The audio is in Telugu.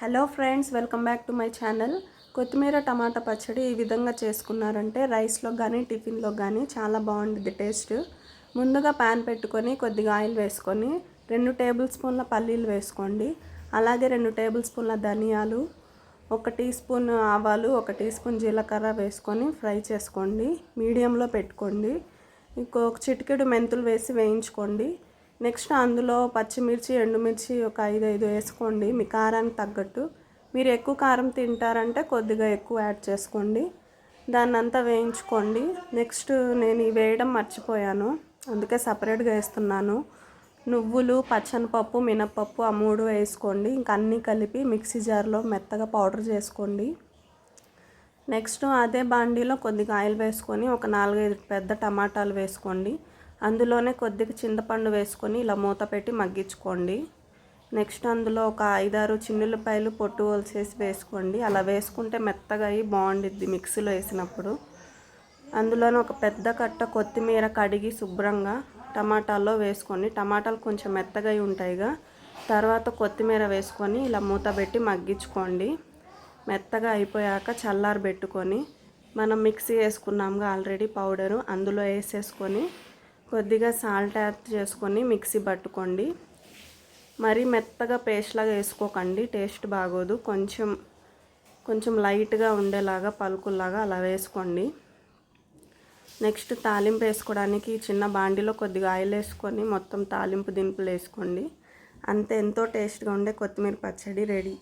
Hello friends, welcome back to my channel. కొత్తిమీర టమాటా పచ్చడి ఈ విధంగా చేసుకున్నారంటే రైస్లో కానీ టిఫిన్లో కానీ చాలా బాగుంటుంది టేస్ట్. ముందుగా ప్యాన్ పెట్టుకొని కొద్దిగా ఆయిల్ వేసుకొని 2 టేబుల్ స్పూన్ల పల్లీలు వేసుకోండి. అలాగే 2 టేబుల్ స్పూన్ల ధనియాలు, 1 టీ స్పూన్ ఆవాలు, 1 టీ స్పూన్ జీలకర్ర వేసుకొని ఫ్రై చేసుకోండి. మీడియంలో పెట్టుకోండి. ఇంకొక చిటికెడు మెంతులు వేసి వేయించుకోండి. నెక్స్ట్ అందులో పచ్చిమిర్చి, ఎండుమిర్చి ఒక 5 వేసుకోండి మీ కారానికి తగ్గట్టు. మీరు ఎక్కువ కారం తింటారంటే కొద్దిగా ఎక్కువ యాడ్ చేసుకోండి. దాన్నంతా వేయించుకోండి. నెక్స్ట్ నేను ఇవి వేయడం మర్చిపోయాను, అందుకే సపరేట్గా వేస్తున్నాను. నువ్వులు, పచ్చనిపప్పు, మినప్పప్పు ఆ 3 వేసుకోండి. ఇంక అన్నీ కలిపి మిక్సీ జార్లో మెత్తగా పౌడర్ చేసుకోండి. నెక్స్ట్ అదే బాండీలో కొద్దిగా ఆయిల్ వేసుకొని ఒక 4-5 పెద్ద టమాటాలు వేసుకోండి. అందులోనే కొద్దిగా చింతపండు వేసుకొని ఇలా మూత పెట్టి మగ్గించుకోండి. నెక్స్ట్ అందులో ఒక 5-6 చిన్నులపాయలు పొట్టు ఒలిసేసి వేసుకోండి. అలా వేసుకుంటే మెత్తగా అయ్యి బాగుండిద్ది మిక్సీలో వేసినప్పుడు. అందులోనే ఒక పెద్ద కట్ట కొత్తిమీర కడిగి శుభ్రంగా టమాటాల్లో వేసుకోండి. టమాటాలు కొంచెం మెత్తగా ఉంటాయిగా. తర్వాత కొత్తిమీర వేసుకొని ఇలా మూత పెట్టి మగ్గించుకోండి. మెత్తగా అయిపోయాక చల్లారి పెట్టుకొని మనం మిక్సీ వేసుకున్నాముగా ఆల్రెడీ పౌడరు, అందులో వేసేసుకొని కొద్దిగా సాల్ట్ యాడ్ చేసుకొని మిక్సీ పట్టుకోండి. మరీ మెత్తగా పేస్ట్ లాగా వేసుకోకండి, టేస్ట్ బాగోదు. కొంచెం లైట్గా ఉండేలాగా పలుకుల్లాగా అలా వేసుకోండి. నెక్స్ట్ తాలింపు వేసుకోవడానికి చిన్న బాండీలో కొద్దిగా ఆయిల్ వేసుకొని మొత్తం తాలింపు దినుపులు వేసుకోండి. అంతే, ఎంతో టేస్ట్గా ఉండే కొత్తిమీర పచ్చడి రెడీ.